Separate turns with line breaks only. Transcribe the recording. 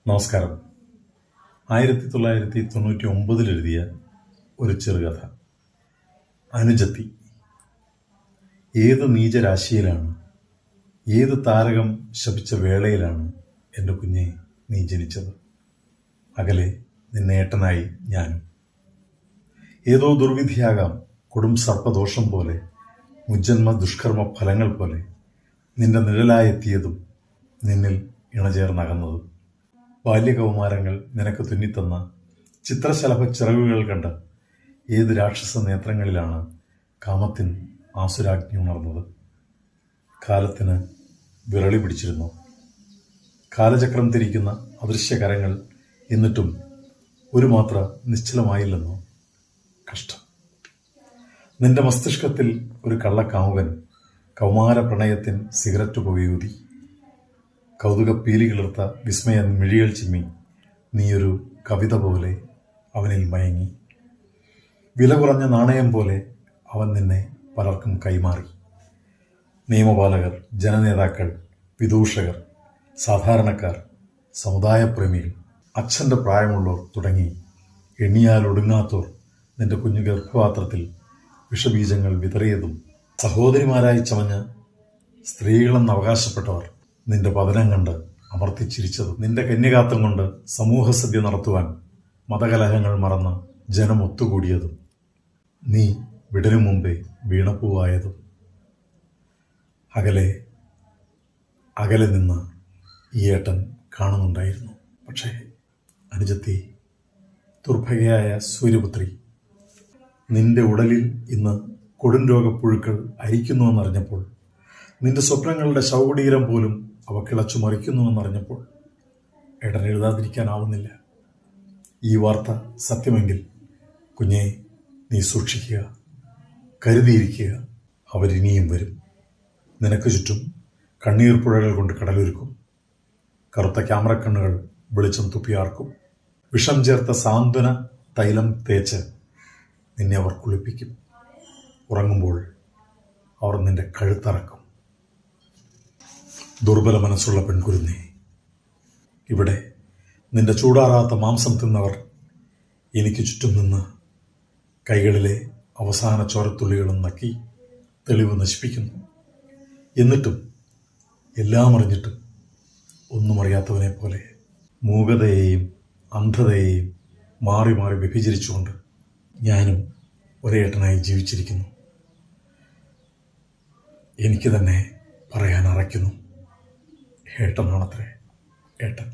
നമസ്കാരം. 1999 എഴുതിയ ഒരു ചെറുകഥ. അനുജത്തി. ഏത് നീചരാശിയിലാണ്, ഏത് താരകം ശപിച്ച വേളയിലാണ് എൻ്റെ കുഞ്ഞെ നീ ജനിച്ചത്? അകലെ നിന്നേട്ടനായി ഞാനും. ഏതോ ദുർവിധിയാകാം, കൊടും സർപ്പദോഷം പോലെ, മുജ്ജന്മ ദുഷ്കർമ്മ ഫലങ്ങൾ പോലെ നിന്റെ നിഴലായെത്തിയതും നിന്നിൽ ഇണചേർന്നകന്നതും. ബാല്യകൗമാരങ്ങൾ നിനക്ക് തുന്നിത്തന്ന ചിത്രശലഭ ചിറകുകൾ കണ്ട് ഏത് രാക്ഷസ നേത്രങ്ങളിലാണ് കാമത്തിൻ ആസുരാഗ്നി ഉണർന്നത്? കാലത്തിന് വിരളി പിടിച്ചിരുന്നു. കാലചക്രം തിരിക്കുന്ന അദൃശ്യകരങ്ങൾ എന്നിട്ടും ഒരു മാത്ര നിശ്ചലമായില്ലെന്നോ? കഷ്ടം. നിന്റെ മസ്തിഷ്കത്തിൽ ഒരു കള്ളക്കാമുകൻ കൗമാര പ്രണയത്തിൻ സിഗരറ്റ് പുകയൂതി. കൗതുക പീലികിളിർത്ത വിസ്മയ മിഴികൾ ചിമ്മി നീയൊരു കവിത പോലെ അവനിൽ മയങ്ങി. വില കുറഞ്ഞ നാണയം പോലെ അവൻ നിന്നെ പലർക്കും കൈമാറി. നിയമപാലകർ, ജനനേതാക്കൾ, വിദൂഷകർ, സാധാരണക്കാർ, സമുദായപ്രേമികൾ, അച്ഛൻ്റെ പ്രായമുള്ളവർ തുടങ്ങി എണ്ണിയാലൊടുങ്ങാത്തോർ നിന്റെ കുഞ്ഞു ഗർഭപാത്രത്തിൽ വിഷബീജങ്ങൾ വിതറിയതും, സഹോദരിമാരായി ചമഞ്ഞ് സ്ത്രീകളെന്ന് അവകാശപ്പെട്ടവർ നിന്റെ പതനം കണ്ട് അമർത്തിച്ചിരിച്ചതും, നിന്റെ കന്യകാത്വം കൊണ്ട് സമൂഹസദ്യ നടത്തുവാൻ മതകലഹങ്ങൾ മറന്ന് ജനം ഒത്തുകൂടിയതും, നീ വിടരും മുമ്പേ വീണപ്പൂവായതും. അകലെ അകലെ നിന്ന് ഈ ഏട്ടൻ കാണുന്നുണ്ടായിരുന്നു. പക്ഷേ അനുജത്തി, ദുർഭഗയായ സൂര്യപുത്രി, നിന്റെ ഉടലിൽ ഇന്ന് കൊടുംരോഗപ്പുഴുക്കൾ അരിക്കുന്നുവെന്നറിഞ്ഞപ്പോൾ, നിന്റെ സ്വപ്നങ്ങളുടെ ശവകുടീരം പോലും അവ കിളച്ചു മറിക്കുന്നുവെന്നറിഞ്ഞപ്പോൾ ഏട്ടൻ എഴുതാതിരിക്കാനാവുന്നില്ല. ഈ വാർത്ത സത്യമെങ്കിൽ കുഞ്ഞെ നീ സൂക്ഷിക്കുക, കരുതിയിരിക്കുക. അവരിനിയും വരും. നിനക്ക് ചുറ്റും കണ്ണീർ പുഴകൾ കൊണ്ട് കടലൊരുക്കും. കറുത്ത ക്യാമറക്കണ്ണുകൾ വെളിച്ചം തുപ്പിയാർക്കും. വിഷം ചേർത്ത സാന്ത്വന തൈലം തേച്ച് നിന്നെ അവർ കുളിപ്പിക്കും. ഉറങ്ങുമ്പോൾ അവർ നിന്റെ കഴുത്തറക്കും. ദുർബല മനസ്സുള്ള പെൺകുരുന്നേ, ഇവിടെ നിന്റെ ചൂടാറാത്ത മാംസം തിന്നവർ എനിക്ക് ചുറ്റും നിന്ന് കൈകളിലെ അവസാന ചോരത്തുള്ളികളും നക്കി തെളിവ് നശിപ്പിക്കുന്നു. എന്നിട്ടും എല്ലാം അറിഞ്ഞിട്ടും ഒന്നും അറിയാത്തവനെ പോലെ മൂകതയെയും അന്ധതയെയും മാറി മാറി വ്യഭിചരിച്ചുകൊണ്ട് ഞാനും ഒരേട്ടനായി ജീവിച്ചിരിക്കുന്നു. എനിക്ക് തന്നെ പറയാൻ അറയ്ക്കുന്നു. ഏട്ടനാണത്രേ ഏട്ടൻ.